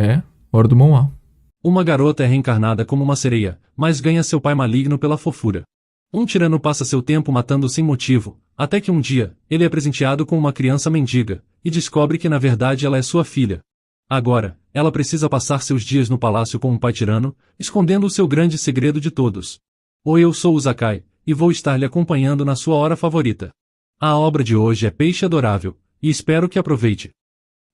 É, hora do Moá. Uma garota é reencarnada como uma sereia, mas ganha seu pai maligno pela fofura. Um tirano passa seu tempo matando sem motivo, até que um dia, ele é presenteado com uma criança mendiga, e descobre que na verdade ela é sua filha. Agora, ela precisa passar seus dias no palácio com um pai tirano, escondendo o seu grande segredo de todos. Oi, eu sou o Zakai, e vou estar lhe acompanhando na sua hora favorita. A obra de hoje é Peixe Adorável, e espero que aproveite.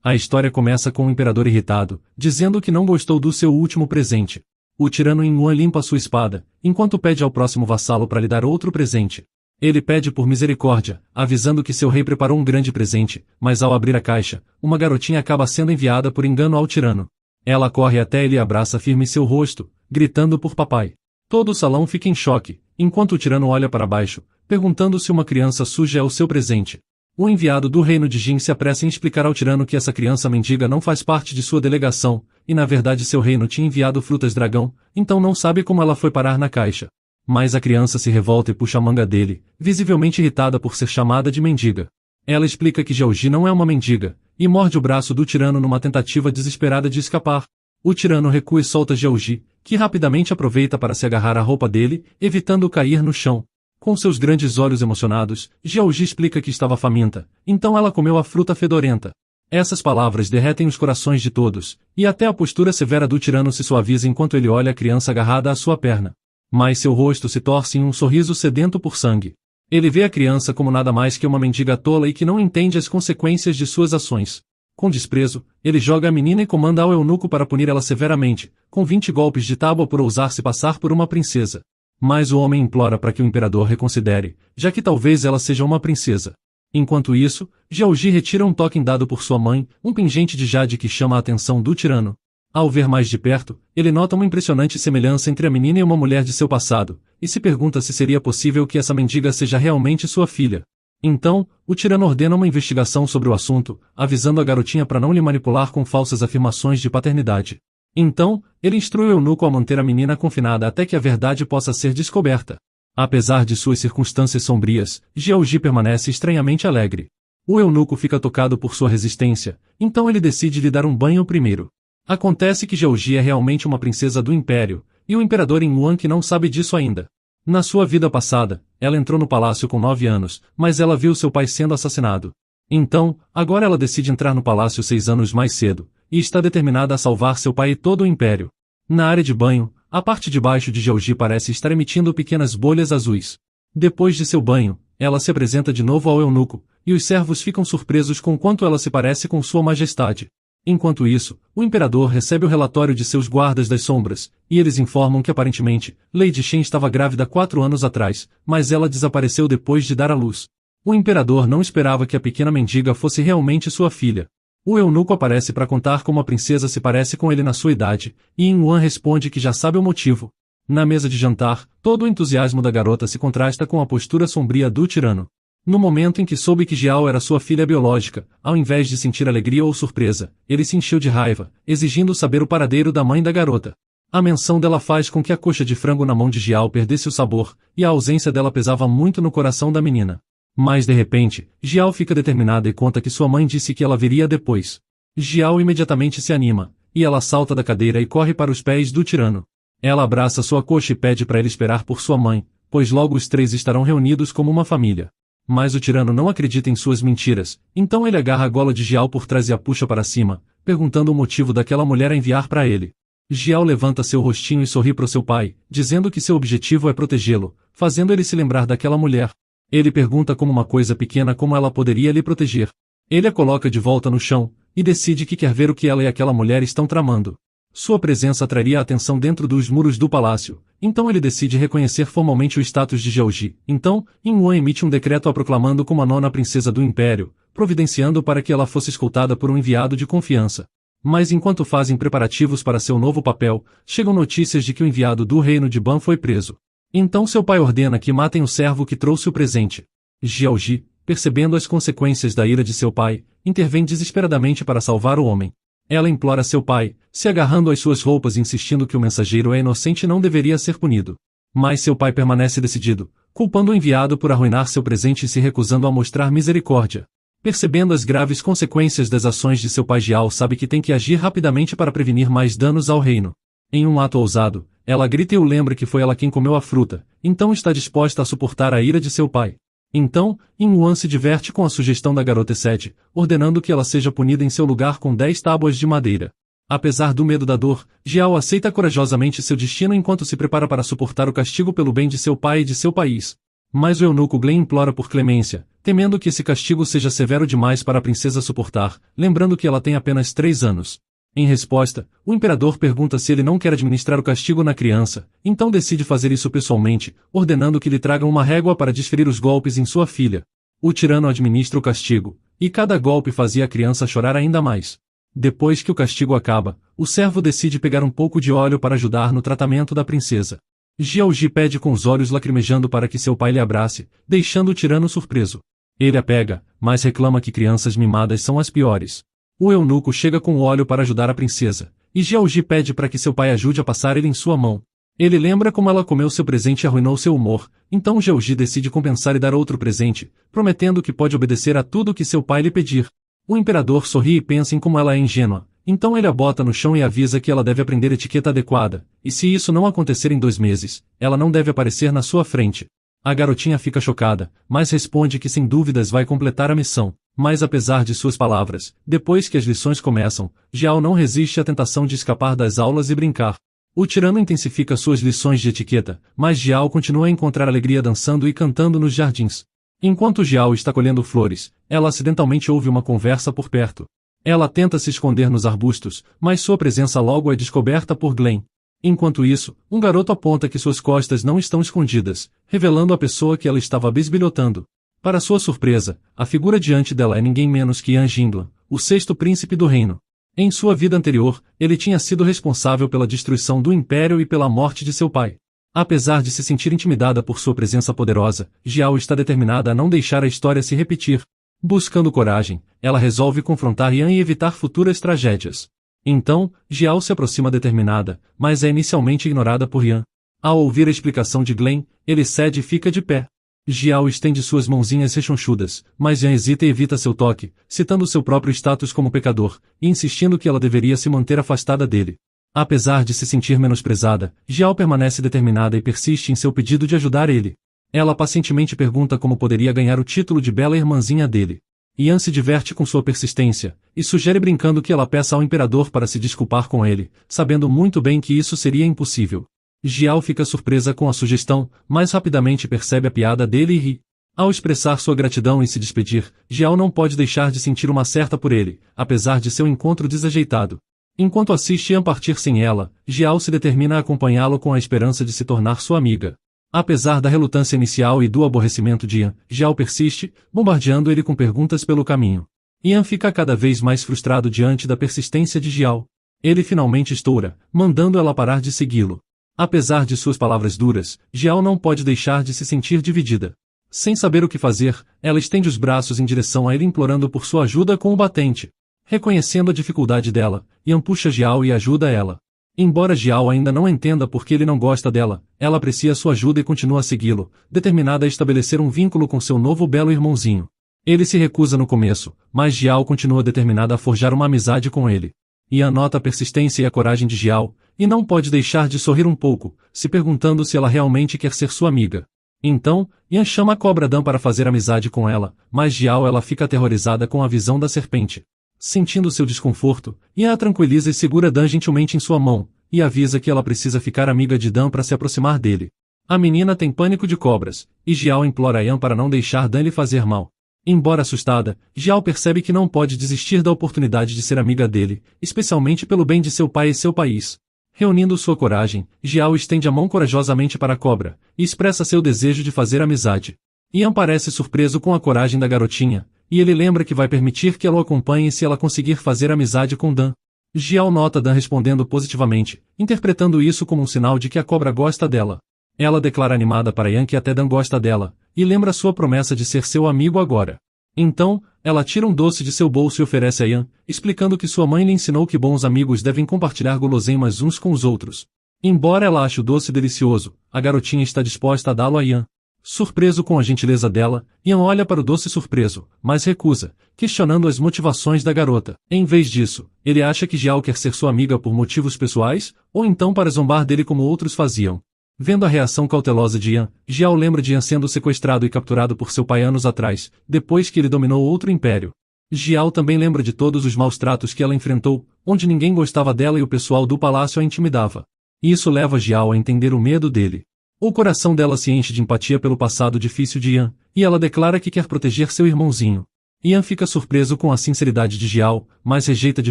A história começa com o imperador irritado, dizendo que não gostou do seu último presente. O tirano Yuan limpa sua espada, enquanto pede ao próximo vassalo para lhe dar outro presente. Ele pede por misericórdia, avisando que seu rei preparou um grande presente, mas ao abrir a caixa, uma garotinha acaba sendo enviada por engano ao tirano. Ela corre até ele e abraça firme seu rosto, gritando por papai. Todo o salão fica em choque, enquanto o tirano olha para baixo, perguntando se uma criança suja é o seu presente. O enviado do reino de Jin se apressa em explicar ao tirano que essa criança mendiga não faz parte de sua delegação, e na verdade seu reino tinha enviado frutas dragão, então não sabe como ela foi parar na caixa. Mas a criança se revolta e puxa a manga dele, visivelmente irritada por ser chamada de mendiga. Ela explica que Jiaoji não é uma mendiga, e morde o braço do tirano numa tentativa desesperada de escapar. O tirano recua e solta Jiaoji, que rapidamente aproveita para se agarrar à roupa dele, evitando cair no chão. Com seus grandes olhos emocionados, Jiaoji explica que estava faminta, então ela comeu a fruta fedorenta. Essas palavras derretem os corações de todos, e até a postura severa do tirano se suaviza enquanto ele olha a criança agarrada à sua perna. Mas seu rosto se torce em um sorriso sedento por sangue. Ele vê a criança como nada mais que uma mendiga tola e que não entende as consequências de suas ações. Com desprezo, ele joga a menina e comanda ao eunuco para punir ela severamente, com 20 golpes de tábua por ousar se passar por uma princesa. Mas o homem implora para que o imperador reconsidere, já que talvez ela seja uma princesa. Enquanto isso, Jiaoji retira um token dado por sua mãe, um pingente de jade que chama a atenção do tirano. Ao ver mais de perto, ele nota uma impressionante semelhança entre a menina e uma mulher de seu passado, e se pergunta se seria possível que essa mendiga seja realmente sua filha. Então, o tirano ordena uma investigação sobre o assunto, avisando a garotinha para não lhe manipular com falsas afirmações de paternidade. Então, ele instrui o eunuco a manter a menina confinada até que a verdade possa ser descoberta. Apesar de suas circunstâncias sombrias, Jiaoji permanece estranhamente alegre. O eunuco fica tocado por sua resistência, então ele decide lhe dar um banho primeiro. Acontece que Jiaoji é realmente uma princesa do Império, e o imperador Yuan que não sabe disso ainda. Na sua vida passada, ela entrou no palácio com 9 anos, mas ela viu seu pai sendo assassinado. Então, agora ela decide entrar no palácio 6 anos mais cedo, e está determinada a salvar seu pai e todo o Império. Na área de banho, a parte de baixo de Jiaoji parece estar emitindo pequenas bolhas azuis. Depois de seu banho, ela se apresenta de novo ao eunuco, e os servos ficam surpresos com quanto ela se parece com sua majestade. Enquanto isso, o imperador recebe o relatório de seus guardas das sombras, e eles informam que aparentemente, Lady Shen estava grávida 4 anos atrás, mas ela desapareceu depois de dar à luz. O imperador não esperava que a pequena mendiga fosse realmente sua filha. O eunuco aparece para contar como a princesa se parece com ele na sua idade, e Yuan responde que já sabe o motivo. Na mesa de jantar, todo o entusiasmo da garota se contrasta com a postura sombria do tirano. No momento em que soube que Jiao era sua filha biológica, ao invés de sentir alegria ou surpresa, ele se encheu de raiva, exigindo saber o paradeiro da mãe da garota. A menção dela faz com que a coxa de frango na mão de Jiao perdesse o sabor, e a ausência dela pesava muito no coração da menina. Mas de repente, Jiao fica determinada e conta que sua mãe disse que ela viria depois. Jiao imediatamente se anima, e ela salta da cadeira e corre para os pés do tirano. Ela abraça sua coxa e pede para ele esperar por sua mãe, pois logo os 3 estarão reunidos como uma família. Mas o tirano não acredita em suas mentiras, então ele agarra a gola de Jiao por trás e a puxa para cima, perguntando o motivo daquela mulher a enviar para ele. Jiao levanta seu rostinho e sorri para seu pai, dizendo que seu objetivo é protegê-lo, fazendo ele se lembrar daquela mulher. Ele pergunta como uma coisa pequena como ela poderia lhe proteger. Ele a coloca de volta no chão, e decide que quer ver o que ela e aquela mulher estão tramando. Sua presença atrairia a atenção dentro dos muros do palácio, então ele decide reconhecer formalmente o status de Jiaoji. Então, Yuan emite um decreto a proclamando como a 9ª princesa do Império, providenciando para que ela fosse escoltada por um enviado de confiança. Mas enquanto fazem preparativos para seu novo papel, chegam notícias de que o enviado do reino de Ban foi preso. Então seu pai ordena que matem o servo que trouxe o presente. Jiaoji, percebendo as consequências da ira de seu pai, intervém desesperadamente para salvar o homem. Ela implora seu pai, se agarrando às suas roupas e insistindo que o mensageiro é inocente e não deveria ser punido. Mas seu pai permanece decidido, culpando o enviado por arruinar seu presente e se recusando a mostrar misericórdia. Percebendo as graves consequências das ações de seu pai, Jiao sabe que tem que agir rapidamente para prevenir mais danos ao reino. Em um ato ousado, ela grita e o lembra que foi ela quem comeu a fruta, então está disposta a suportar a ira de seu pai. Então, Yuan se diverte com a sugestão da garota Sete, ordenando que ela seja punida em seu lugar com 10 tábuas de madeira. Apesar do medo da dor, Jiao aceita corajosamente seu destino enquanto se prepara para suportar o castigo pelo bem de seu pai e de seu país. Mas o eunuco Glen implora por clemência, temendo que esse castigo seja severo demais para a princesa suportar, lembrando que ela tem apenas 3 anos. Em resposta, o imperador pergunta se ele não quer administrar o castigo na criança, então decide fazer isso pessoalmente, ordenando que lhe tragam uma régua para desferir os golpes em sua filha. O tirano administra o castigo, e cada golpe fazia a criança chorar ainda mais. Depois que o castigo acaba, o servo decide pegar um pouco de óleo para ajudar no tratamento da princesa. Jiaoji pede com os olhos lacrimejando para que seu pai lhe abrace, deixando o tirano surpreso. Ele a pega, mas reclama que crianças mimadas são as piores. O eunuco chega com o óleo para ajudar a princesa, e Jiaoji pede para que seu pai ajude a passar ele em sua mão. Ele lembra como ela comeu seu presente e arruinou seu humor, então Jiaoji decide compensar e dar outro presente, prometendo que pode obedecer a tudo o que seu pai lhe pedir. O imperador sorri e pensa em como ela é ingênua, então ele a bota no chão e avisa que ela deve aprender etiqueta adequada, e se isso não acontecer em 2 meses, ela não deve aparecer na sua frente. A garotinha fica chocada, mas responde que sem dúvidas vai completar a missão. Mas apesar de suas palavras, depois que as lições começam, Jiao não resiste à tentação de escapar das aulas e brincar. O tirano intensifica suas lições de etiqueta, mas Jiao continua a encontrar alegria dançando e cantando nos jardins. Enquanto Jiao está colhendo flores, ela acidentalmente ouve uma conversa por perto. Ela tenta se esconder nos arbustos, mas sua presença logo é descoberta por Glen. Enquanto isso, um garoto aponta que suas costas não estão escondidas, revelando a pessoa que ela estava bisbilhotando. Para sua surpresa, a figura diante dela é ninguém menos que Yan Jinglan, o 6º príncipe do reino. Em sua vida anterior, ele tinha sido responsável pela destruição do império e pela morte de seu pai. Apesar de se sentir intimidada por sua presença poderosa, Jiao está determinada a não deixar a história se repetir. Buscando coragem, ela resolve confrontar Yan e evitar futuras tragédias. Então, Jiao se aproxima determinada, mas é inicialmente ignorada por Yan. Ao ouvir a explicação de Glen, ele cede e fica de pé. Jiao estende suas mãozinhas rechonchudas, mas Yan hesita e evita seu toque, citando seu próprio status como pecador, e insistindo que ela deveria se manter afastada dele. Apesar de se sentir menosprezada, Jiao permanece determinada e persiste em seu pedido de ajudar ele. Ela pacientemente pergunta como poderia ganhar o título de bela irmãzinha dele. Yan se diverte com sua persistência, e sugere brincando que ela peça ao imperador para se desculpar com ele, sabendo muito bem que isso seria impossível. Jiao fica surpresa com a sugestão, mas rapidamente percebe a piada dele e ri. Ao expressar sua gratidão e se despedir, Jiao não pode deixar de sentir uma certa por ele, apesar de seu encontro desajeitado. Enquanto assiste Yan partir sem ela, Jiao se determina a acompanhá-lo com a esperança de se tornar sua amiga. Apesar da relutância inicial e do aborrecimento de Yan, Jiao persiste, bombardeando ele com perguntas pelo caminho. Yan fica cada vez mais frustrado diante da persistência de Jiao. Ele finalmente estoura, mandando ela parar de segui-lo. Apesar de suas palavras duras, Jiao não pode deixar de se sentir dividida. Sem saber o que fazer, ela estende os braços em direção a ele implorando por sua ajuda com o batente. Reconhecendo a dificuldade dela, Yan puxa Jiao e ajuda ela. Embora Jiao ainda não entenda por que ele não gosta dela, ela aprecia sua ajuda e continua a segui-lo, determinada a estabelecer um vínculo com seu novo belo irmãozinho. Ele se recusa no começo, mas Jiao continua determinada a forjar uma amizade com ele. Yan nota a persistência e a coragem de Jiao, e não pode deixar de sorrir um pouco, se perguntando se ela realmente quer ser sua amiga. Então, Yan chama a cobra Dan para fazer amizade com ela, mas Jiao ela fica aterrorizada com a visão da serpente. Sentindo seu desconforto, Yan a tranquiliza e segura Dan gentilmente em sua mão, e avisa que ela precisa ficar amiga de Dan para se aproximar dele. A menina tem pânico de cobras, e Jiao implora a Yan para não deixar Dan lhe fazer mal. Embora assustada, Jiao percebe que não pode desistir da oportunidade de ser amiga dele, especialmente pelo bem de seu pai e seu país. Reunindo sua coragem, Jiao estende a mão corajosamente para a cobra, e expressa seu desejo de fazer amizade. Yan parece surpreso com a coragem da garotinha, e ele lembra que vai permitir que ela o acompanhe se ela conseguir fazer amizade com Dan. Jiao nota Dan respondendo positivamente, interpretando isso como um sinal de que a cobra gosta dela. Ela declara animada para Yan que até Dan gosta dela, e lembra sua promessa de ser seu amigo agora. Então, ela tira um doce de seu bolso e oferece a Yan, explicando que sua mãe lhe ensinou que bons amigos devem compartilhar guloseimas uns com os outros. Embora ela ache o doce delicioso, a garotinha está disposta a dá-lo a Yan. Surpreso com a gentileza dela, Ian olha para o doce surpreso, mas recusa, questionando as motivações da garota. Em vez disso, ele acha que Jiao quer ser sua amiga por motivos pessoais, ou então para zombar dele como outros faziam. Vendo a reação cautelosa de Ian, Jiao lembra de Ian sendo sequestrado e capturado por seu pai anos atrás, depois que ele dominou outro império. Jiao também lembra de todos os maus tratos que ela enfrentou, onde ninguém gostava dela e o pessoal do palácio a intimidava. Isso leva Jiao a entender o medo dele. O coração dela se enche de empatia pelo passado difícil de Ian, e ela declara que quer proteger seu irmãozinho. Ian fica surpreso com a sinceridade de Jiao, mas rejeita de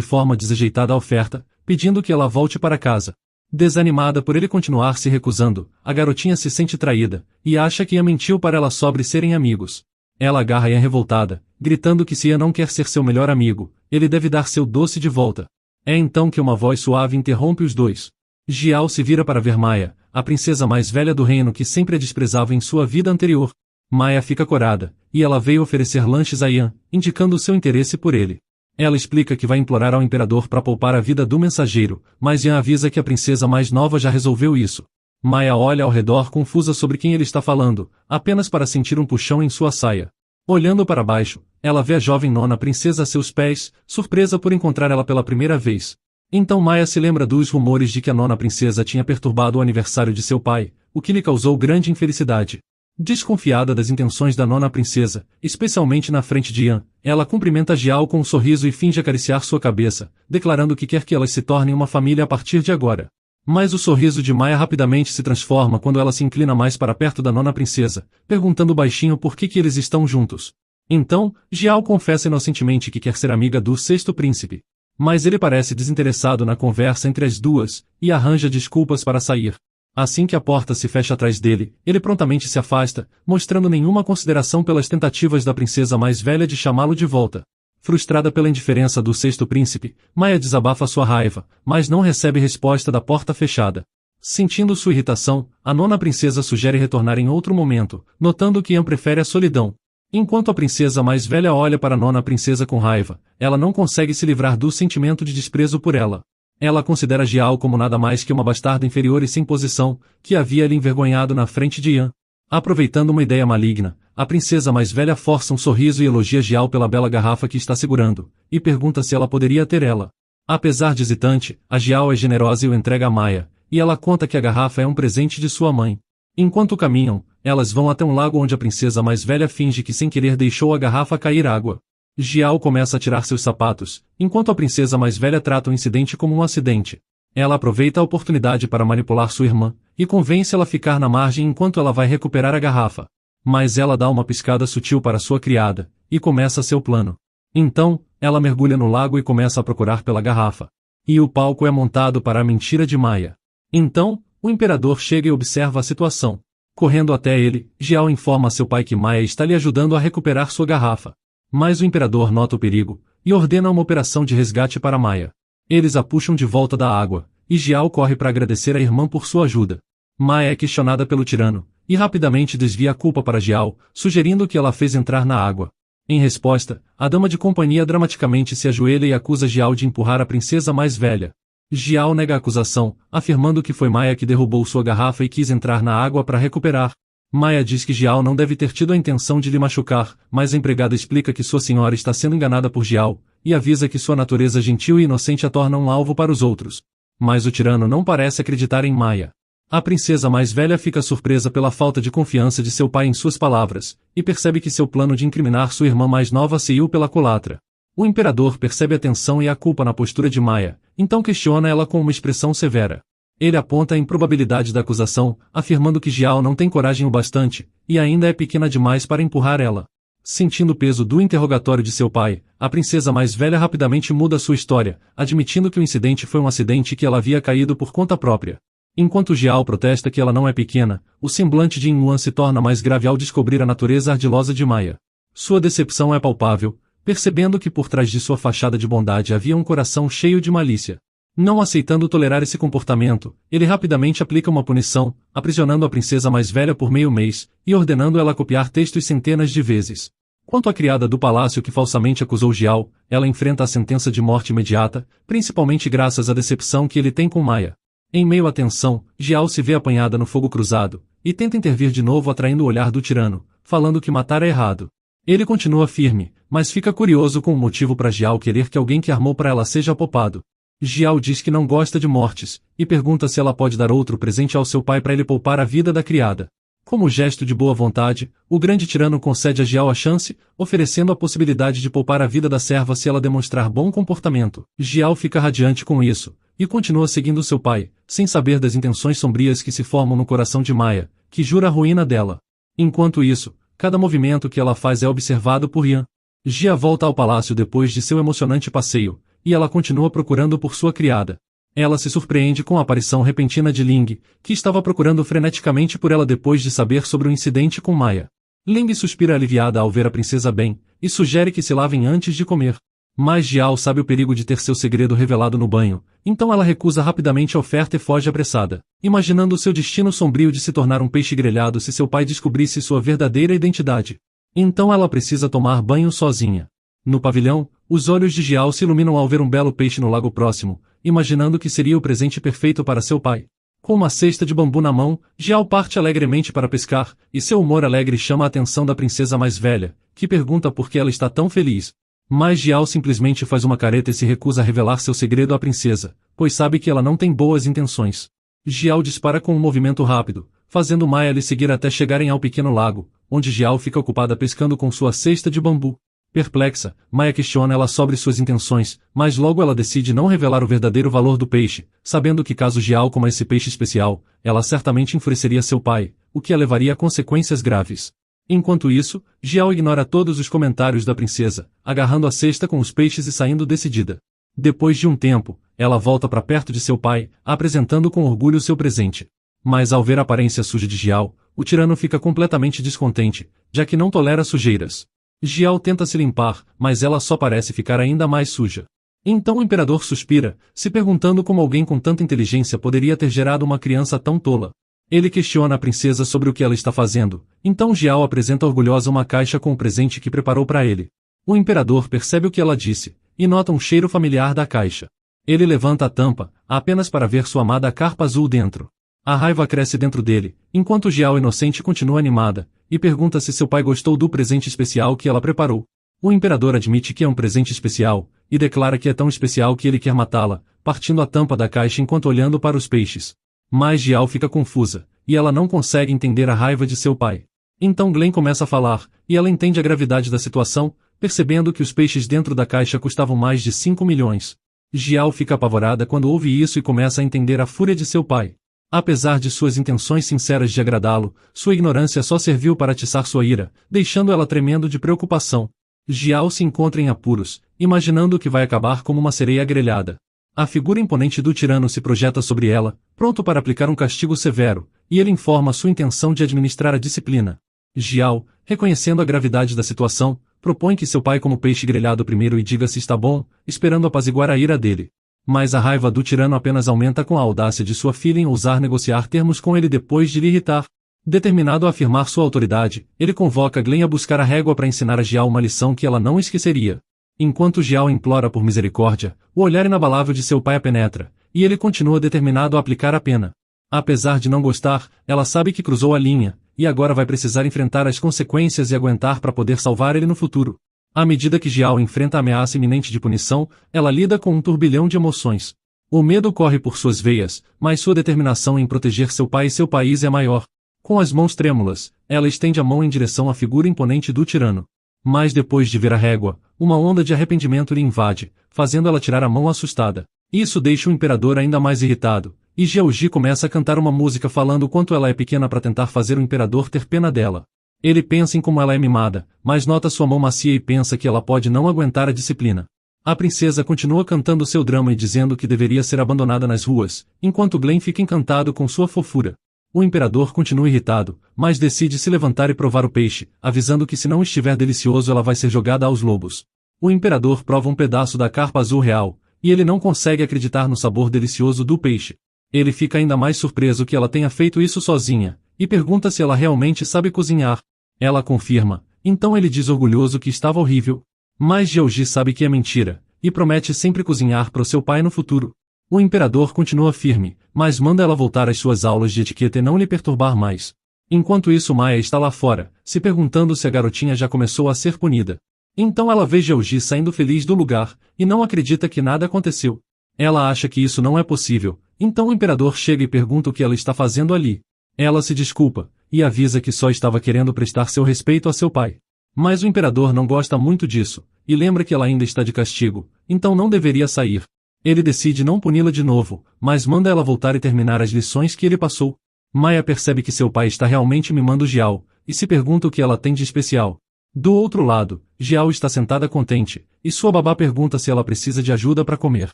forma desajeitada a oferta, pedindo que ela volte para casa. Desanimada por ele continuar se recusando, a garotinha se sente traída, e acha que Ian mentiu para ela sobre serem amigos. Ela agarra Ian revoltada, gritando que se Ian não quer ser seu melhor amigo, ele deve dar seu doce de volta. É então que uma voz suave interrompe os dois. Jiao se vira para ver Maya, a princesa mais velha do reino que sempre a desprezava em sua vida anterior. Maya fica corada, e ela veio oferecer lanches a Ian, indicando seu interesse por ele. Ela explica que vai implorar ao imperador para poupar a vida do mensageiro, mas Ian avisa que a princesa mais nova já resolveu isso. Maya olha ao redor confusa sobre quem ele está falando, apenas para sentir um puxão em sua saia. Olhando para baixo, ela vê a jovem nona princesa a seus pés, surpresa por encontrar ela pela primeira vez. Então Maya se lembra dos rumores de que a nona princesa tinha perturbado o aniversário de seu pai, o que lhe causou grande infelicidade. Desconfiada das intenções da nona princesa, especialmente na frente de Ian, ela cumprimenta Jiao com um sorriso e finge acariciar sua cabeça, declarando que quer que elas se tornem uma família a partir de agora. Mas o sorriso de Maya rapidamente se transforma quando ela se inclina mais para perto da nona princesa, perguntando baixinho por que eles estão juntos. Então, Jiao confessa inocentemente que quer ser amiga do sexto príncipe. Mas ele parece desinteressado na conversa entre as duas, e arranja desculpas para sair. Assim que a porta se fecha atrás dele, ele prontamente se afasta, mostrando nenhuma consideração pelas tentativas da princesa mais velha de chamá-lo de volta. Frustrada pela indiferença do sexto príncipe, Maya desabafa sua raiva, mas não recebe resposta da porta fechada. Sentindo sua irritação, a nona princesa sugere retornar em outro momento, notando que Ian prefere a solidão. Enquanto a princesa mais velha olha para a nona princesa com raiva, ela não consegue se livrar do sentimento de desprezo por ela. Ela considera Jiao como nada mais que uma bastarda inferior e sem posição, que havia lhe envergonhado na frente de Ian. Aproveitando uma ideia maligna, a princesa mais velha força um sorriso e elogia Jiao pela bela garrafa que está segurando, e pergunta se ela poderia ter ela. Apesar de hesitante, a Jiao é generosa e o entrega a Maya, e ela conta que a garrafa é um presente de sua mãe. Enquanto caminham, elas vão até um lago onde a princesa mais velha finge que sem querer deixou a garrafa cair água. Jiao começa a tirar seus sapatos, enquanto a princesa mais velha trata o incidente como um acidente. Ela aproveita a oportunidade para manipular sua irmã, e convence ela a ficar na margem enquanto ela vai recuperar a garrafa. Mas ela dá uma piscada sutil para sua criada, e começa seu plano. Então, ela mergulha no lago e começa a procurar pela garrafa. E o palco é montado para a mentira de Maya. Então, o imperador chega e observa a situação. Correndo até ele, Jiao informa a seu pai que Maya está lhe ajudando a recuperar sua garrafa. Mas o imperador nota o perigo, e ordena uma operação de resgate para Maya. Eles a puxam de volta da água, e Jiao corre para agradecer a irmã por sua ajuda. Maya é questionada pelo tirano, e rapidamente desvia a culpa para Jiao, sugerindo que ela a fez entrar na água. Em resposta, a dama de companhia dramaticamente se ajoelha e acusa Jiao de empurrar a princesa mais velha. Jiao nega a acusação, afirmando que foi Maya que derrubou sua garrafa e quis entrar na água para recuperar. Maya diz que Jiao não deve ter tido a intenção de lhe machucar, mas a empregada explica que sua senhora está sendo enganada por Jiao, e avisa que sua natureza gentil e inocente a torna um alvo para os outros. Mas o tirano não parece acreditar em Maya. A princesa mais velha fica surpresa pela falta de confiança de seu pai em suas palavras, e percebe que seu plano de incriminar sua irmã mais nova saiu pela culatra. O imperador percebe a tensão e a culpa na postura de Maya, então questiona ela com uma expressão severa. Ele aponta a improbabilidade da acusação, afirmando que Jiao não tem coragem o bastante, e ainda é pequena demais para empurrar ela. Sentindo o peso do interrogatório de seu pai, a princesa mais velha rapidamente muda sua história, admitindo que o incidente foi um acidente e que ela havia caído por conta própria. Enquanto Jiao protesta que ela não é pequena, o semblante de Yin Yuan se torna mais grave ao descobrir a natureza ardilosa de Maya. Sua decepção é palpável, percebendo que por trás de sua fachada de bondade havia um coração cheio de malícia. Não aceitando tolerar esse comportamento, ele rapidamente aplica uma punição, aprisionando a princesa mais velha por meio mês, e ordenando ela copiar textos centenas de vezes. Quanto à criada do palácio que falsamente acusou Jiao, ela enfrenta a sentença de morte imediata, principalmente graças à decepção que ele tem com Maya. Em meio à tensão, Jiao se vê apanhada no fogo cruzado, e tenta intervir de novo atraindo o olhar do tirano, falando que matar é errado. Ele continua firme, mas fica curioso com o motivo para Jiao querer que alguém que armou para ela seja poupado. Jiao diz que não gosta de mortes, e pergunta se ela pode dar outro presente ao seu pai para ele poupar a vida da criada. Como gesto de boa vontade, o grande tirano concede a Jiao a chance, oferecendo a possibilidade de poupar a vida da serva se ela demonstrar bom comportamento. Jiao fica radiante com isso, e continua seguindo seu pai, sem saber das intenções sombrias que se formam no coração de Maya, que jura a ruína dela. Enquanto isso, cada movimento que ela faz é observado por Yan. Jia volta ao palácio depois de seu emocionante passeio, e ela continua procurando por sua criada. Ela se surpreende com a aparição repentina de Ling, que estava procurando freneticamente por ela depois de saber sobre o incidente com Maya. Ling suspira aliviada ao ver a princesa bem, e sugere que se lavem antes de comer. Mas Jiao sabe o perigo de ter seu segredo revelado no banho, então ela recusa rapidamente a oferta e foge apressada, imaginando seu destino sombrio de se tornar um peixe grelhado se seu pai descobrisse sua verdadeira identidade. Então ela precisa tomar banho sozinha. No pavilhão, os olhos de Jiao se iluminam ao ver um belo peixe no lago próximo, imaginando que seria o presente perfeito para seu pai. Com uma cesta de bambu na mão, Jiao parte alegremente para pescar, e seu humor alegre chama a atenção da princesa mais velha, que pergunta por que ela está tão feliz. Mas Jiao simplesmente faz uma careta e se recusa a revelar seu segredo à princesa, pois sabe que ela não tem boas intenções. Jiao dispara com um movimento rápido, fazendo Maya lhe seguir até chegarem ao pequeno lago, onde Jiao fica ocupada pescando com sua cesta de bambu. Perplexa, Maya questiona ela sobre suas intenções, mas logo ela decide não revelar o verdadeiro valor do peixe, sabendo que caso Jiao coma esse peixe especial, ela certamente enfureceria seu pai, o que a levaria a consequências graves. Enquanto isso, Jiao ignora todos os comentários da princesa, agarrando a cesta com os peixes e saindo decidida. Depois de um tempo, ela volta para perto de seu pai, apresentando com orgulho seu presente. Mas ao ver a aparência suja de Jiao, o tirano fica completamente descontente, já que não tolera sujeiras. Jiao tenta se limpar, mas ela só parece ficar ainda mais suja. Então o imperador suspira, se perguntando como alguém com tanta inteligência poderia ter gerado uma criança tão tola. Ele questiona a princesa sobre o que ela está fazendo, então Jiao apresenta orgulhosa uma caixa com o presente que preparou para ele. O imperador percebe o que ela disse, e nota um cheiro familiar da caixa. Ele levanta a tampa, apenas para ver sua amada carpa azul dentro. A raiva cresce dentro dele, enquanto Jiao inocente continua animada, e pergunta se seu pai gostou do presente especial que ela preparou. O imperador admite que é um presente especial, e declara que é tão especial que ele quer matá-la, partindo a tampa da caixa enquanto olhando para os peixes. Mas Jiao fica confusa, e ela não consegue entender a raiva de seu pai. Então Glenn começa a falar, e ela entende a gravidade da situação, percebendo que os peixes dentro da caixa custavam mais de 5 milhões. Jiao fica apavorada quando ouve isso e começa a entender a fúria de seu pai. Apesar de suas intenções sinceras de agradá-lo, sua ignorância só serviu para atiçar sua ira, deixando ela tremendo de preocupação. Jiao se encontra em apuros, imaginando que vai acabar como uma sereia grelhada. A figura imponente do tirano se projeta sobre ela, pronto para aplicar um castigo severo, e ele informa sua intenção de administrar a disciplina. Jiao, reconhecendo a gravidade da situação, propõe que seu pai coma o peixe grelhado primeiro e diga se está bom, esperando apaziguar a ira dele. Mas a raiva do tirano apenas aumenta com a audácia de sua filha em ousar negociar termos com ele depois de lhe irritar. Determinado a afirmar sua autoridade, ele convoca Glenn a buscar a régua para ensinar a Jiao uma lição que ela não esqueceria. Enquanto Jiao implora por misericórdia, o olhar inabalável de seu pai a penetra, e ele continua determinado a aplicar a pena. Apesar de não gostar, ela sabe que cruzou a linha, e agora vai precisar enfrentar as consequências e aguentar para poder salvar ele no futuro. À medida que Jiao enfrenta a ameaça iminente de punição, ela lida com um turbilhão de emoções. O medo corre por suas veias, mas sua determinação em proteger seu pai e seu país é maior. Com as mãos trêmulas, ela estende a mão em direção à figura imponente do tirano. Mas depois de ver a régua, uma onda de arrependimento lhe invade, fazendo ela tirar a mão assustada. Isso deixa o imperador ainda mais irritado, e Jiaoji começa a cantar uma música falando quanto ela é pequena para tentar fazer o imperador ter pena dela. Ele pensa em como ela é mimada, mas nota sua mão macia e pensa que ela pode não aguentar a disciplina. A princesa continua cantando seu drama e dizendo que deveria ser abandonada nas ruas, enquanto Glenn fica encantado com sua fofura. O imperador continua irritado, mas decide se levantar e provar o peixe, avisando que se não estiver delicioso ela vai ser jogada aos lobos. O imperador prova um pedaço da carpa azul real, e ele não consegue acreditar no sabor delicioso do peixe. Ele fica ainda mais surpreso que ela tenha feito isso sozinha, e pergunta se ela realmente sabe cozinhar. Ela confirma, então ele diz orgulhoso que estava horrível. Mas Jiaoji sabe que é mentira, e promete sempre cozinhar para o seu pai no futuro. O imperador continua firme, mas manda ela voltar às suas aulas de etiqueta e não lhe perturbar mais. Enquanto isso Maya está lá fora, se perguntando se a garotinha já começou a ser punida. Então ela vê Georgie saindo feliz do lugar, e não acredita que nada aconteceu. Ela acha que isso não é possível, então o imperador chega e pergunta o que ela está fazendo ali. Ela se desculpa, e avisa que só estava querendo prestar seu respeito a seu pai. Mas o imperador não gosta muito disso, e lembra que ela ainda está de castigo, então não deveria sair. Ele decide não puni-la de novo, mas manda ela voltar e terminar as lições que ele passou. Maya percebe que seu pai está realmente mimando Jiao, e se pergunta o que ela tem de especial. Do outro lado, Jiao está sentada contente, e sua babá pergunta se ela precisa de ajuda para comer.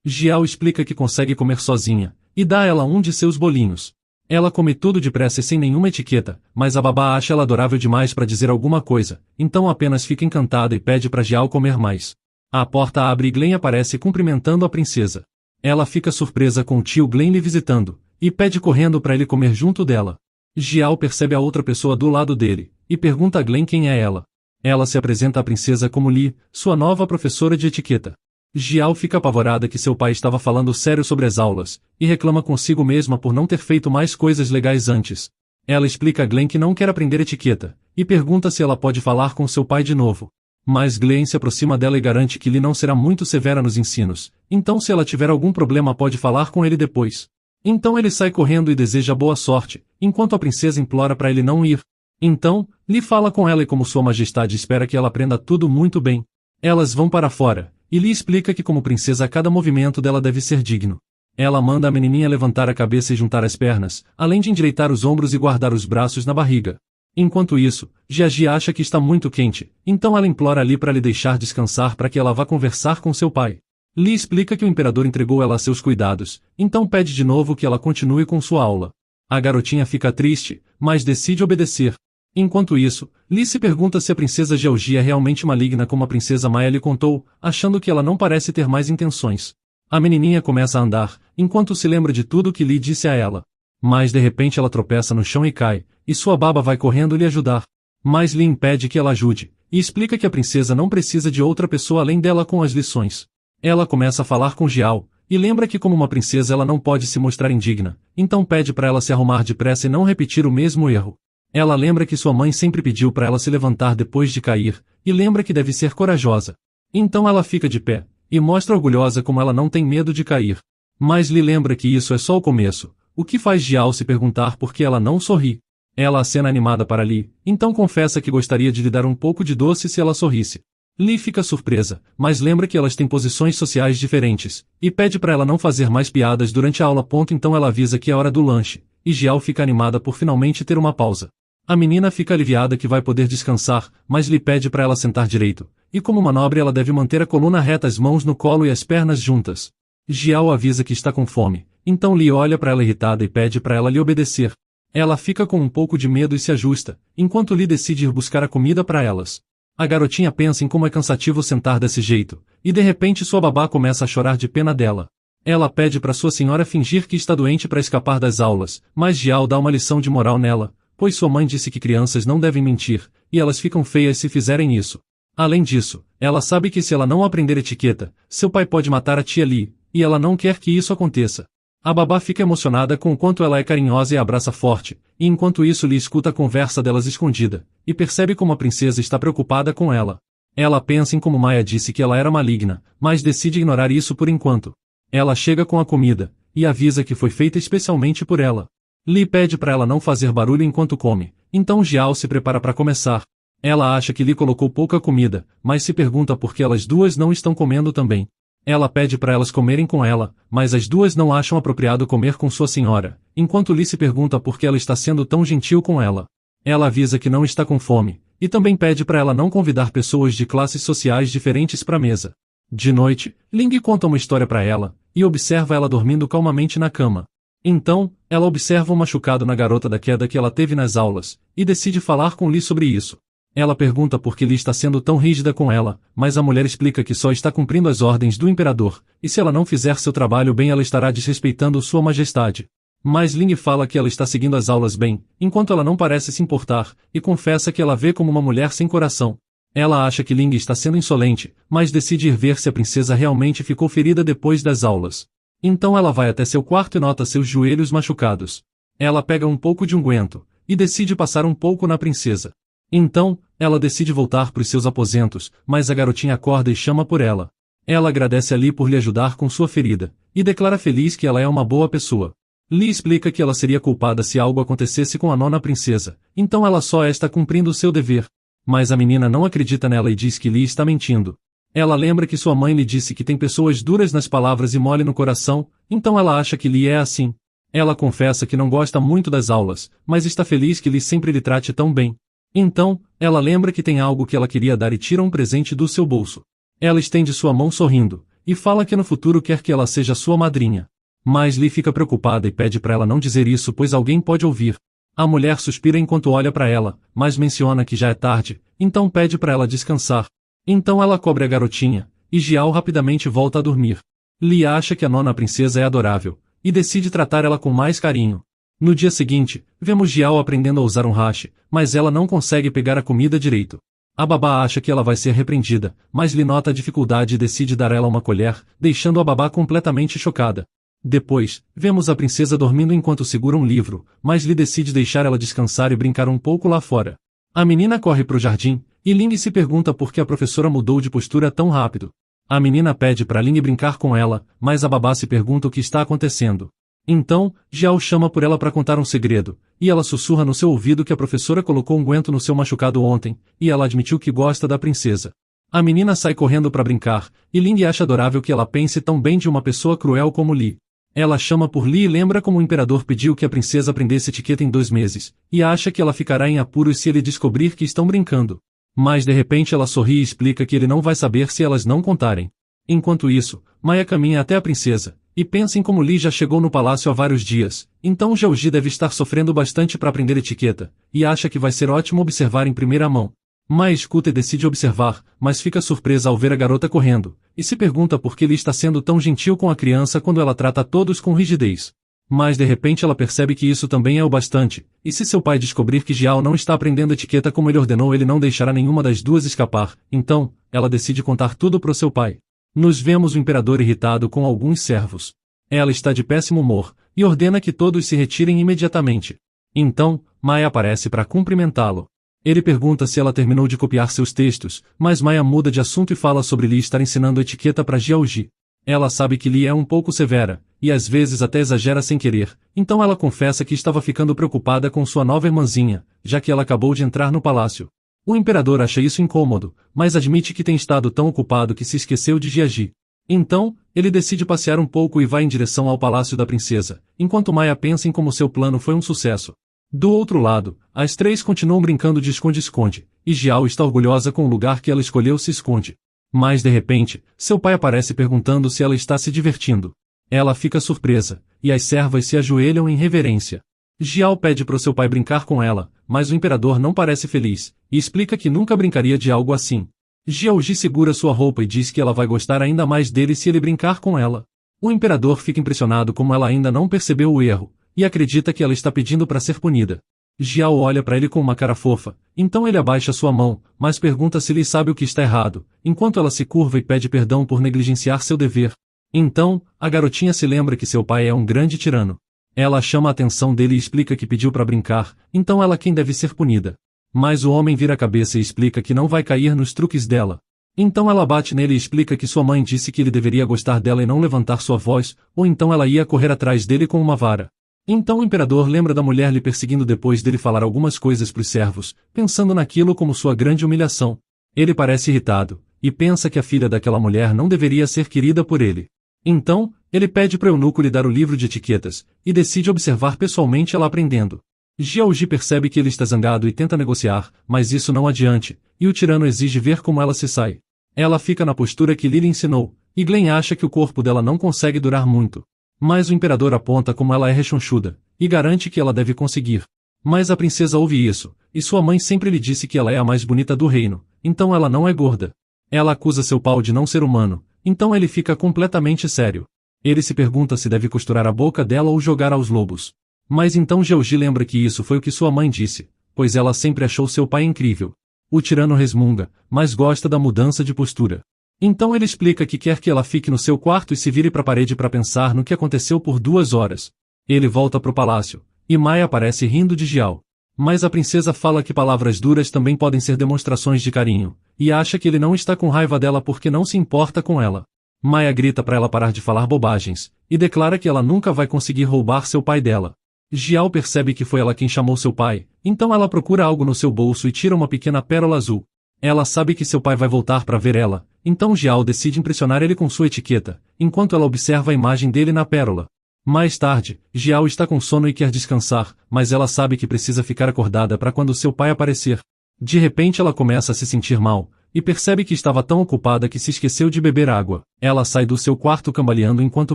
Jiao explica que consegue comer sozinha, e dá a ela um de seus bolinhos. Ela come tudo depressa e sem nenhuma etiqueta, mas a babá acha ela adorável demais para dizer alguma coisa, então apenas fica encantada e pede para Jiao comer mais. A porta abre e Glenn aparece cumprimentando a princesa. Ela fica surpresa com o tio Glenn lhe visitando, e pede correndo para ele comer junto dela. Jiao percebe a outra pessoa do lado dele, e pergunta a Glenn quem é ela. Ela se apresenta à princesa como Li, sua nova professora de etiqueta. Jiao fica apavorada que seu pai estava falando sério sobre as aulas, e reclama consigo mesma por não ter feito mais coisas legais antes. Ela explica a Glenn que não quer aprender etiqueta, e pergunta se ela pode falar com seu pai de novo. Mas Glenn se aproxima dela e garante que Li não será muito severa nos ensinos, então se ela tiver algum problema pode falar com ele depois. Então ele sai correndo e deseja boa sorte, enquanto a princesa implora para ele não ir. Então, Li fala com ela e como sua majestade espera que ela aprenda tudo muito bem. Elas vão para fora, e Li explica que como princesa cada movimento dela deve ser digno. Ela manda a menininha levantar a cabeça e juntar as pernas, além de endireitar os ombros e guardar os braços na barriga. Enquanto isso, Jiaji acha que está muito quente, então ela implora Li para lhe deixar descansar para que ela vá conversar com seu pai. Li explica que o imperador entregou ela a seus cuidados, então pede de novo que ela continue com sua aula. A garotinha fica triste, mas decide obedecer. Enquanto isso, Li se pergunta se a princesa Georgie é realmente maligna como a princesa Maya lhe contou, achando que ela não parece ter mais intenções. A menininha começa a andar, enquanto se lembra de tudo que Li disse a ela. Mas de repente ela tropeça no chão e cai, e sua baba vai correndo lhe ajudar. Mas Li impede que ela ajude, e explica que a princesa não precisa de outra pessoa além dela com as lições. Ela começa a falar com Jiao, e lembra que como uma princesa ela não pode se mostrar indigna, então pede para ela se arrumar depressa e não repetir o mesmo erro. Ela lembra que sua mãe sempre pediu para ela se levantar depois de cair, e lembra que deve ser corajosa. Então ela fica de pé, e mostra orgulhosa como ela não tem medo de cair. Mas lhe lembra que isso é só o começo, o que faz Jiao se perguntar por que ela não sorri. Ela acena animada para Li, então confessa que gostaria de lhe dar um pouco de doce se ela sorrisse. Li fica surpresa, mas lembra que elas têm posições sociais diferentes, e pede para ela não fazer mais piadas durante a aula. Então ela avisa que é hora do lanche, e Jiao fica animada por finalmente ter uma pausa. A menina fica aliviada que vai poder descansar, mas lhe pede para ela sentar direito, e como manobra ela deve manter a coluna reta, as mãos no colo e as pernas juntas. Jiao avisa que está com fome, então Li olha para ela irritada e pede para ela lhe obedecer. Ela fica com um pouco de medo e se ajusta, enquanto Li decide ir buscar a comida para elas. A garotinha pensa em como é cansativo sentar desse jeito, e de repente sua babá começa a chorar de pena dela. Ela pede para sua senhora fingir que está doente para escapar das aulas, mas Jiao dá uma lição de moral nela, pois sua mãe disse que crianças não devem mentir, e elas ficam feias se fizerem isso. Além disso, ela sabe que se ela não aprender etiqueta, seu pai pode matar a tia Li, e ela não quer que isso aconteça. A babá fica emocionada com o quanto ela é carinhosa e a abraça forte, e enquanto isso Li escuta a conversa delas escondida, e percebe como a princesa está preocupada com ela. Ela pensa em como Maya disse que ela era maligna, mas decide ignorar isso por enquanto. Ela chega com a comida, e avisa que foi feita especialmente por ela. Li pede para ela não fazer barulho enquanto come, então Jiao se prepara para começar. Ela acha que Li colocou pouca comida, mas se pergunta por que elas duas não estão comendo também. Ela pede para elas comerem com ela, mas as duas não acham apropriado comer com sua senhora, enquanto Li se pergunta por que ela está sendo tão gentil com ela. Ela avisa que não está com fome, e também pede para ela não convidar pessoas de classes sociais diferentes para a mesa. De noite, Ling conta uma história para ela, e observa ela dormindo calmamente na cama. Então, ela observa um machucado na garota da queda que ela teve nas aulas, e decide falar com Li sobre isso. Ela pergunta por que Li está sendo tão rígida com ela, mas a mulher explica que só está cumprindo as ordens do imperador, e se ela não fizer seu trabalho bem ela estará desrespeitando sua majestade. Mas Ling fala que ela está seguindo as aulas bem, enquanto ela não parece se importar, e confessa que ela vê como uma mulher sem coração. Ela acha que Ling está sendo insolente, mas decide ir ver se a princesa realmente ficou ferida depois das aulas. Então ela vai até seu quarto e nota seus joelhos machucados. Ela pega um pouco de unguento, e decide passar um pouco na princesa. Então, ela decide voltar para os seus aposentos, mas a garotinha acorda e chama por ela. Ela agradece a Lee por lhe ajudar com sua ferida, e declara feliz que ela é uma boa pessoa. Lee explica que ela seria culpada se algo acontecesse com a nona princesa, então ela só está cumprindo o seu dever. Mas a menina não acredita nela e diz que Lee está mentindo. Ela lembra que sua mãe lhe disse que tem pessoas duras nas palavras e mole no coração, então ela acha que Lee é assim. Ela confessa que não gosta muito das aulas, mas está feliz que Lee sempre lhe trate tão bem. Então, ela lembra que tem algo que ela queria dar e tira um presente do seu bolso. Ela estende sua mão sorrindo, e fala que no futuro quer que ela seja sua madrinha. Mas Lee fica preocupada e pede para ela não dizer isso pois alguém pode ouvir. A mulher suspira enquanto olha para ela, mas menciona que já é tarde, então pede para ela descansar. Então ela cobre a garotinha, e Jiao rapidamente volta a dormir. Lee acha que a nona princesa é adorável, e decide tratar ela com mais carinho. No dia seguinte, vemos Jiao aprendendo a usar um hashi, mas ela não consegue pegar a comida direito. A babá acha que ela vai ser repreendida, mas Lee nota a dificuldade e decide dar ela uma colher, deixando a babá completamente chocada. Depois, vemos a princesa dormindo enquanto segura um livro, mas Lee decide deixar ela descansar e brincar um pouco lá fora. A menina corre para o jardim, e Ling se pergunta por que a professora mudou de postura tão rápido. A menina pede para Ling brincar com ela, mas a babá se pergunta o que está acontecendo. Então, Jiao chama por ela para contar um segredo, e ela sussurra no seu ouvido que a professora colocou unguento no seu machucado ontem, e ela admitiu que gosta da princesa. A menina sai correndo para brincar, e Ling acha adorável que ela pense tão bem de uma pessoa cruel como Lee. Ela chama por Lee e lembra como o imperador pediu que a princesa aprendesse etiqueta em 2 meses, e acha que ela ficará em apuros se ele descobrir que estão brincando. Mas de repente ela sorri e explica que ele não vai saber se elas não contarem. Enquanto isso, Maya caminha até a princesa, e pensa em como Lee já chegou no palácio há vários dias, então Georgie deve estar sofrendo bastante para aprender etiqueta, e acha que vai ser ótimo observar em primeira mão. Maya escuta e decide observar, mas fica surpresa ao ver a garota correndo, e se pergunta por que Lee está sendo tão gentil com a criança quando ela trata todos com rigidez. Mas de repente ela percebe que isso também é o bastante, e se seu pai descobrir que Jiao não está aprendendo etiqueta como ele ordenou ele não deixará nenhuma das duas escapar, então, ela decide contar tudo para o seu pai. Nos vemos o imperador irritado com alguns servos. Ela está de péssimo humor, e ordena que todos se retirem imediatamente. Então, Maya aparece para cumprimentá-lo. Ele pergunta se ela terminou de copiar seus textos, mas Maya muda de assunto e fala sobre Lee estar ensinando etiqueta para Jiaoji. Ela sabe que Lee é um pouco severa, e às vezes até exagera sem querer, então ela confessa que estava ficando preocupada com sua nova irmãzinha, já que ela acabou de entrar no palácio. O imperador acha isso incômodo, mas admite que tem estado tão ocupado que se esqueceu de Jiaji. Então, ele decide passear um pouco e vai em direção ao palácio da princesa, enquanto Maya pensa em como seu plano foi um sucesso. Do outro lado, as 3 continuam brincando de esconde-esconde, e Jiao está orgulhosa com o lugar que ela escolheu se esconde. Mas de repente, seu pai aparece perguntando se ela está se divertindo. Ela fica surpresa, e as servas se ajoelham em reverência. Jiao pede para o seu pai brincar com ela, mas o imperador não parece feliz, e explica que nunca brincaria de algo assim. Jiaoji segura sua roupa e diz que ela vai gostar ainda mais dele se ele brincar com ela. O imperador fica impressionado como ela ainda não percebeu o erro, e acredita que ela está pedindo para ser punida. Jiao olha para ele com uma cara fofa, então ele abaixa sua mão, mas pergunta se ele sabe o que está errado, enquanto ela se curva e pede perdão por negligenciar seu dever. Então, a garotinha se lembra que seu pai é um grande tirano. Ela chama a atenção dele e explica que pediu para brincar, então ela quem deve ser punida. Mas o homem vira a cabeça e explica que não vai cair nos truques dela. Então ela bate nele e explica que sua mãe disse que ele deveria gostar dela e não levantar sua voz, ou então ela ia correr atrás dele com uma vara. Então o imperador lembra da mulher lhe perseguindo depois dele falar algumas coisas para os servos, pensando naquilo como sua grande humilhação. Ele parece irritado, e pensa que a filha daquela mulher não deveria ser querida por ele. Então, ele pede para o eunuco lhe dar o livro de etiquetas, e decide observar pessoalmente ela aprendendo. Jiaoji percebe que ele está zangado e tenta negociar, mas isso não adiante, e o tirano exige ver como ela se sai. Ela fica na postura que Lily ensinou, e Glenn acha que o corpo dela não consegue durar muito. Mas o imperador aponta como ela é rechonchuda, e garante que ela deve conseguir. Mas a princesa ouve isso, e sua mãe sempre lhe disse que ela é a mais bonita do reino, então ela não é gorda. Ela acusa seu pau de não ser humano, então ele fica completamente sério. Ele se pergunta se deve costurar a boca dela ou jogar aos lobos. Mas então Georgie lembra que isso foi o que sua mãe disse, pois ela sempre achou seu pai incrível. O tirano resmunga, mas gosta da mudança de postura. Então ele explica que quer que ela fique no seu quarto e se vire para a parede para pensar no que aconteceu por 2 horas. Ele volta para o palácio, e Maya aparece rindo de Jiao. Mas a princesa fala que palavras duras também podem ser demonstrações de carinho, e acha que ele não está com raiva dela porque não se importa com ela. Maya grita para ela parar de falar bobagens, e declara que ela nunca vai conseguir roubar seu pai dela. Jiao percebe que foi ela quem chamou seu pai, então ela procura algo no seu bolso e tira uma pequena pérola azul. Ela sabe que seu pai vai voltar para ver ela, então Jiao decide impressionar ele com sua etiqueta, enquanto ela observa a imagem dele na pérola. Mais tarde, Jiao está com sono e quer descansar, mas ela sabe que precisa ficar acordada para quando seu pai aparecer. De repente ela começa a se sentir mal, e percebe que estava tão ocupada que se esqueceu de beber água. Ela sai do seu quarto cambaleando enquanto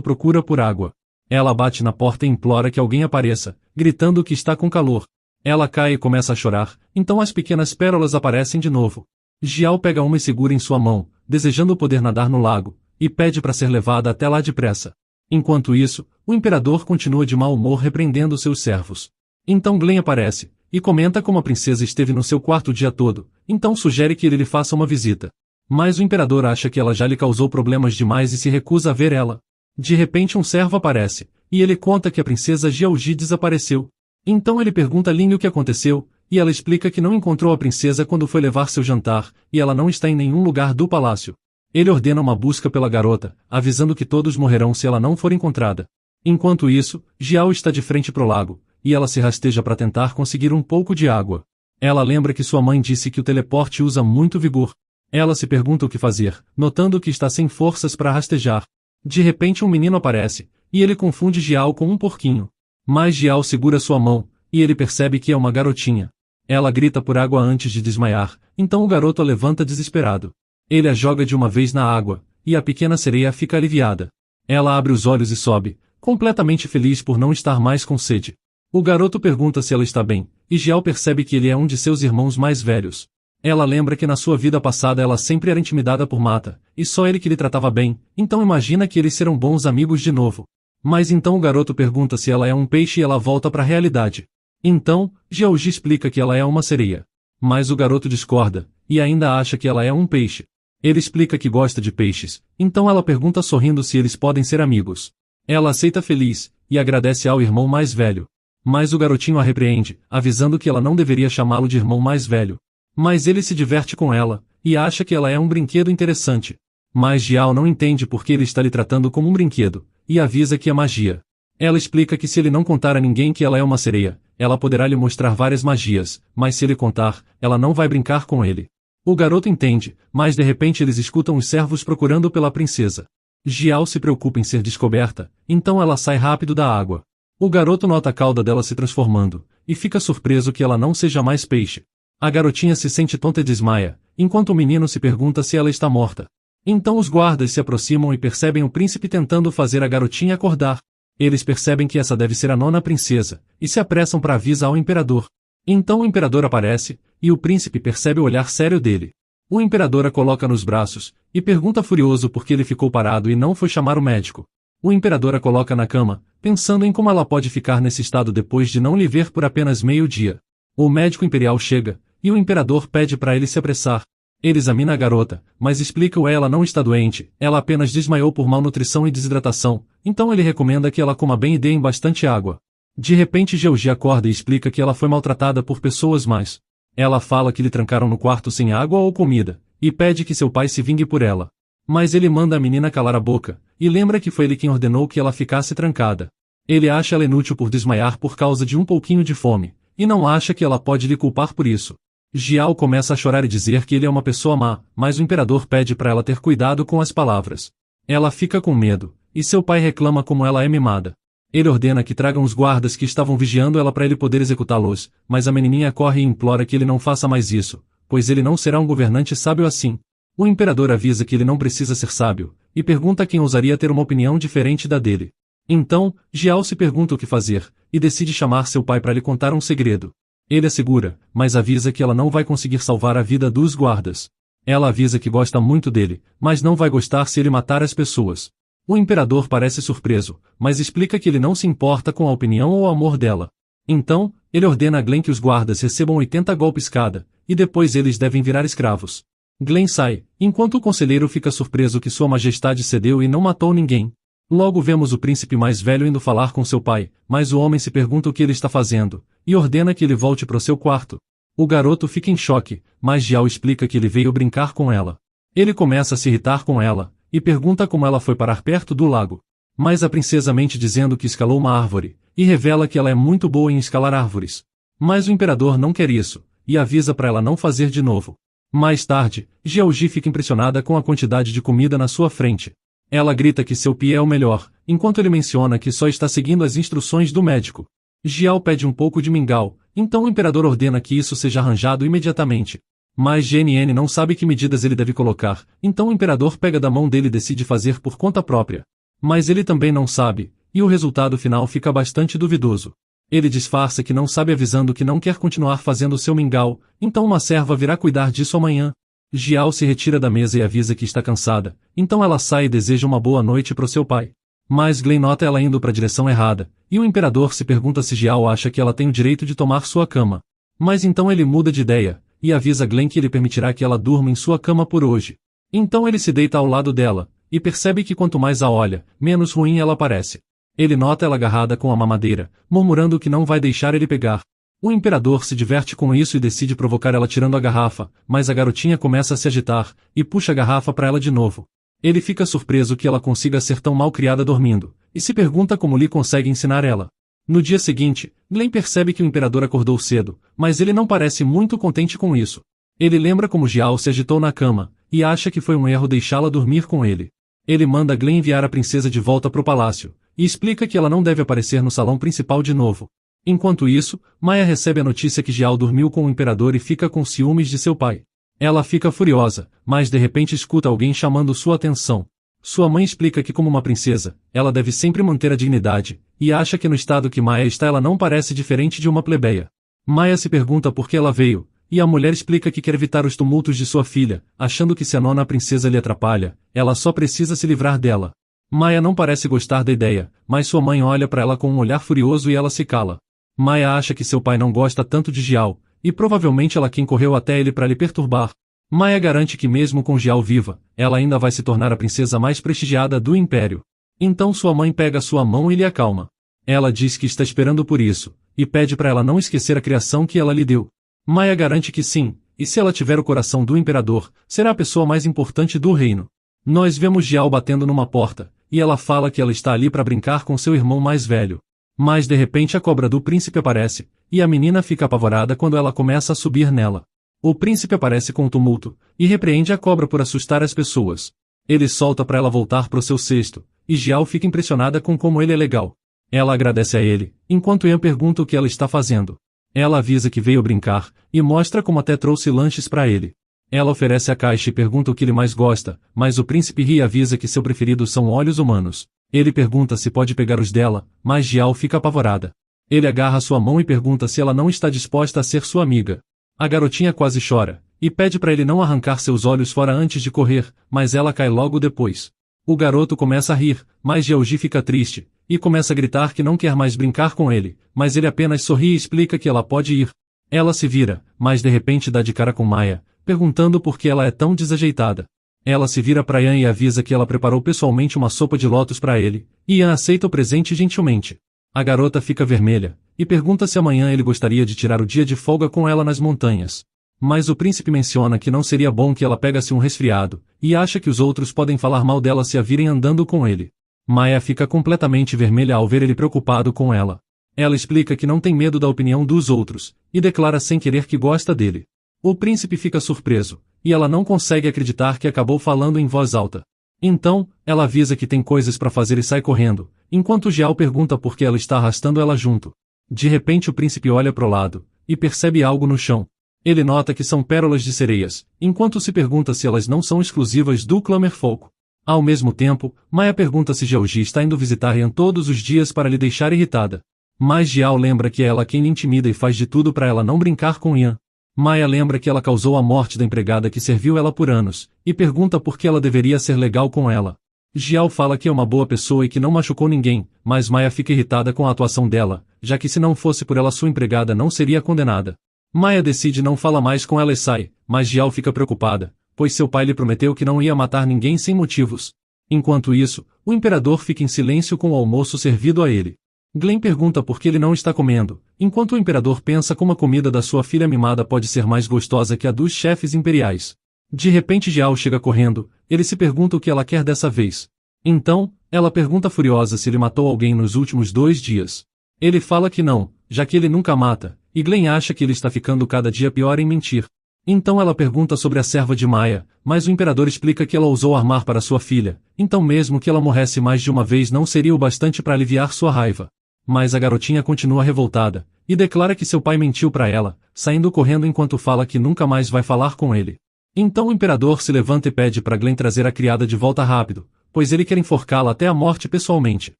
procura por água. Ela bate na porta e implora que alguém apareça, gritando que está com calor. Ela cai e começa a chorar, então as pequenas pérolas aparecem de novo. Jiao pega uma e segura em sua mão, desejando poder nadar no lago, e pede para ser levada até lá depressa. Enquanto isso, o imperador continua de mau humor repreendendo seus servos. Então Glenn aparece, e comenta como a princesa esteve no seu quarto o dia todo, então sugere que ele lhe faça uma visita. Mas o imperador acha que ela já lhe causou problemas demais e se recusa a ver ela. De repente um servo aparece, e ele conta que a princesa Jiaoji desapareceu. Então ele pergunta a Lin o que aconteceu, e ela explica que não encontrou a princesa quando foi levar seu jantar, e ela não está em nenhum lugar do palácio. Ele ordena uma busca pela garota, avisando que todos morrerão se ela não for encontrada. Enquanto isso, Jiao está de frente pro lago, e ela se rasteja para tentar conseguir um pouco de água. Ela lembra que sua mãe disse que o teleporte usa muito vigor. Ela se pergunta o que fazer, notando que está sem forças para rastejar. De repente um menino aparece, e ele confunde Jiao com um porquinho. Mas Jiao segura sua mão, e ele percebe que é uma garotinha. Ela grita por água antes de desmaiar, então o garoto a levanta desesperado. Ele a joga de uma vez na água, e a pequena sereia fica aliviada. Ela abre os olhos e sobe, completamente feliz por não estar mais com sede. O garoto pergunta se ela está bem, e Jiao percebe que ele é um de seus irmãos mais velhos. Ela lembra que na sua vida passada ela sempre era intimidada por Mata, e só ele que lhe tratava bem, então imagina que eles serão bons amigos de novo. Mas então o garoto pergunta se ela é um peixe e ela volta para a realidade. Então, Jiaoji explica que ela é uma sereia. Mas o garoto discorda, e ainda acha que ela é um peixe. Ele explica que gosta de peixes, então ela pergunta sorrindo se eles podem ser amigos. Ela aceita feliz, e agradece ao irmão mais velho. Mas o garotinho a repreende, avisando que ela não deveria chamá-lo de irmão mais velho. Mas ele se diverte com ela, e acha que ela é um brinquedo interessante. Mas Jiao não entende por que ele está lhe tratando como um brinquedo, e avisa que é magia. Ela explica que se ele não contar a ninguém que ela é uma sereia, ela poderá lhe mostrar várias magias, mas se ele contar, ela não vai brincar com ele. O garoto entende, mas de repente eles escutam os servos procurando pela princesa. Jiao se preocupa em ser descoberta, então ela sai rápido da água. O garoto nota a cauda dela se transformando, e fica surpreso que ela não seja mais peixe. A garotinha se sente tonta e desmaia, enquanto o menino se pergunta se ela está morta. Então os guardas se aproximam e percebem o príncipe tentando fazer a garotinha acordar. Eles percebem que essa deve ser a nona princesa, e se apressam para avisar ao imperador. Então o imperador aparece, e o príncipe percebe o olhar sério dele. O imperador a coloca nos braços, e pergunta furioso por que ele ficou parado e não foi chamar o médico. O imperador a coloca na cama, pensando em como ela pode ficar nesse estado depois de não lhe ver por apenas meio-dia. O médico imperial chega, e o imperador pede para ele se apressar. Ele examina a garota, mas explica que ela não está doente, ela apenas desmaiou por malnutrição e desidratação, então ele recomenda que ela coma bem e dê bastante água. De repente Jiaoji acorda e explica que ela foi maltratada por pessoas más. Ela fala que lhe trancaram no quarto sem água ou comida, e pede que seu pai se vingue por ela. Mas ele manda a menina calar a boca, e lembra que foi ele quem ordenou que ela ficasse trancada. Ele acha ela inútil por desmaiar por causa de um pouquinho de fome, e não acha que ela pode lhe culpar por isso. Jiao começa a chorar e dizer que ele é uma pessoa má, mas o imperador pede para ela ter cuidado com as palavras. Ela fica com medo, e seu pai reclama como ela é mimada. Ele ordena que tragam os guardas que estavam vigiando ela para ele poder executá-los, mas a menininha corre e implora que ele não faça mais isso, pois ele não será um governante sábio assim. O imperador avisa que ele não precisa ser sábio, e pergunta quem ousaria ter uma opinião diferente da dele. Então, Jiao se pergunta o que fazer, e decide chamar seu pai para lhe contar um segredo. Ele a segura, mas avisa que ela não vai conseguir salvar a vida dos guardas. Ela avisa que gosta muito dele, mas não vai gostar se ele matar as pessoas. O imperador parece surpreso, mas explica que ele não se importa com a opinião ou o amor dela. Então, ele ordena a Glenn que os guardas recebam 80 golpes cada, e depois eles devem virar escravos. Glenn sai, enquanto o conselheiro fica surpreso que sua majestade cedeu e não matou ninguém. Logo vemos o príncipe mais velho indo falar com seu pai, mas o homem se pergunta o que ele está fazendo, e ordena que ele volte para o seu quarto. O garoto fica em choque, mas Jiao explica que ele veio brincar com ela. Ele começa a se irritar com ela, e pergunta como ela foi parar perto do lago. Mas a princesa mente dizendo que escalou uma árvore, e revela que ela é muito boa em escalar árvores. Mas o imperador não quer isso, e avisa para ela não fazer de novo. Mais tarde, Jiaoji fica impressionada com a quantidade de comida na sua frente. Ela grita que seu pie é o melhor, enquanto ele menciona que só está seguindo as instruções do médico. Jiao pede um pouco de mingau, então o imperador ordena que isso seja arranjado imediatamente. Mas GNN não sabe que medidas ele deve colocar, então o imperador pega da mão dele e decide fazer por conta própria. Mas ele também não sabe, e o resultado final fica bastante duvidoso. Ele disfarça que não sabe avisando que não quer continuar fazendo seu mingau, então uma serva virá cuidar disso amanhã. Jiao se retira da mesa e avisa que está cansada, então ela sai e deseja uma boa noite para o seu pai. Mas Glen nota ela indo para a direção errada, e o imperador se pergunta se Jiao acha que ela tem o direito de tomar sua cama. Mas então ele muda de ideia, e avisa Glen que ele permitirá que ela durma em sua cama por hoje. Então ele se deita ao lado dela, e percebe que quanto mais a olha, menos ruim ela parece. Ele nota ela agarrada com a mamadeira, murmurando que não vai deixar ele pegar. O imperador se diverte com isso e decide provocar ela tirando a garrafa, mas a garotinha começa a se agitar, e puxa a garrafa para ela de novo. Ele fica surpreso que ela consiga ser tão mal criada dormindo, e se pergunta como Lee consegue ensinar ela. No dia seguinte, Glen percebe que o imperador acordou cedo, mas ele não parece muito contente com isso. Ele lembra como Jiao se agitou na cama, e acha que foi um erro deixá-la dormir com ele. Ele manda Glen enviar a princesa de volta para o palácio, e explica que ela não deve aparecer no salão principal de novo. Enquanto isso, Maya recebe a notícia que Jiao dormiu com o imperador e fica com ciúmes de seu pai. Ela fica furiosa, mas de repente escuta alguém chamando sua atenção. Sua mãe explica que como uma princesa, ela deve sempre manter a dignidade, e acha que no estado que Maya está ela não parece diferente de uma plebeia. Maya se pergunta por que ela veio, e a mulher explica que quer evitar os tumultos de sua filha, achando que se a nona princesa lhe atrapalha, ela só precisa se livrar dela. Maya não parece gostar da ideia, mas sua mãe olha para ela com um olhar furioso e ela se cala. Maya acha que seu pai não gosta tanto de Jiao, e provavelmente ela quem correu até ele para lhe perturbar. Maya garante que mesmo com Jiao viva, ela ainda vai se tornar a princesa mais prestigiada do império. Então sua mãe pega sua mão e lhe acalma. Ela diz que está esperando por isso, e pede para ela não esquecer a criação que ela lhe deu. Maya garante que sim, e se ela tiver o coração do imperador, será a pessoa mais importante do reino. Nós vemos Jiao batendo numa porta, e ela fala que ela está ali para brincar com seu irmão mais velho. Mas de repente a cobra do príncipe aparece, e a menina fica apavorada quando ela começa a subir nela. O príncipe aparece com um tumulto, e repreende a cobra por assustar as pessoas. Ele solta para ela voltar para o seu cesto, e Jiao fica impressionada com como ele é legal. Ela agradece a ele, enquanto Ian pergunta o que ela está fazendo. Ela avisa que veio brincar, e mostra como até trouxe lanches para ele. Ela oferece a caixa e pergunta o que ele mais gosta, mas o príncipe ri e avisa que seu preferido são olhos humanos. Ele pergunta se pode pegar os dela, mas Jiao fica apavorada. Ele agarra sua mão e pergunta se ela não está disposta a ser sua amiga. A garotinha quase chora, e pede para ele não arrancar seus olhos fora antes de correr, mas ela cai logo depois. O garoto começa a rir, mas Jiaoji fica triste, e começa a gritar que não quer mais brincar com ele, mas ele apenas sorri e explica que ela pode ir. Ela se vira, mas de repente dá de cara com Maya, perguntando por que ela é tão desajeitada. Ela se vira para Ian e avisa que ela preparou pessoalmente uma sopa de lótus para ele, e Ian aceita o presente gentilmente. A garota fica vermelha, e pergunta se amanhã ele gostaria de tirar o dia de folga com ela nas montanhas. Mas o príncipe menciona que não seria bom que ela pegasse um resfriado, e acha que os outros podem falar mal dela se a virem andando com ele. Maya fica completamente vermelha ao ver ele preocupado com ela. Ela explica que não tem medo da opinião dos outros, e declara sem querer que gosta dele. O príncipe fica surpreso, e ela não consegue acreditar que acabou falando em voz alta. Então, ela avisa que tem coisas para fazer e sai correndo, enquanto Jiao pergunta por que ela está arrastando ela junto. De repente o príncipe olha pro lado, e percebe algo no chão. Ele nota que são pérolas de sereias, enquanto se pergunta se elas não são exclusivas do Clummerfolk. Ao mesmo tempo, Maya pergunta se Jiaoji está indo visitar Ian todos os dias para lhe deixar irritada. Mas Jiao lembra que é ela quem lhe intimida e faz de tudo para ela não brincar com Ian. Maya lembra que ela causou a morte da empregada que serviu ela por anos, e pergunta por que ela deveria ser legal com ela. Jiao fala que é uma boa pessoa e que não machucou ninguém, mas Maya fica irritada com a atuação dela, já que se não fosse por ela sua empregada não seria condenada. Maya decide não falar mais com ela e sai, mas Jiao fica preocupada, pois seu pai lhe prometeu que não ia matar ninguém sem motivos. Enquanto isso, o imperador fica em silêncio com o almoço servido a ele. Glenn pergunta por que ele não está comendo, enquanto o imperador pensa como a comida da sua filha mimada pode ser mais gostosa que a dos chefes imperiais. De repente Jiao chega correndo, ele se pergunta o que ela quer dessa vez. Então, ela pergunta furiosa se ele matou alguém nos últimos 2 dias. Ele fala que não, já que ele nunca mata, e Glenn acha que ele está ficando cada dia pior em mentir. Então ela pergunta sobre a serva de Maia, mas o imperador explica que ela usou armar para sua filha, então mesmo que ela morresse mais de uma vez não seria o bastante para aliviar sua raiva. Mas a garotinha continua revoltada, e declara que seu pai mentiu para ela, saindo correndo enquanto fala que nunca mais vai falar com ele. Então o imperador se levanta e pede para Glenn trazer a criada de volta rápido, pois ele quer enforcá-la até a morte pessoalmente.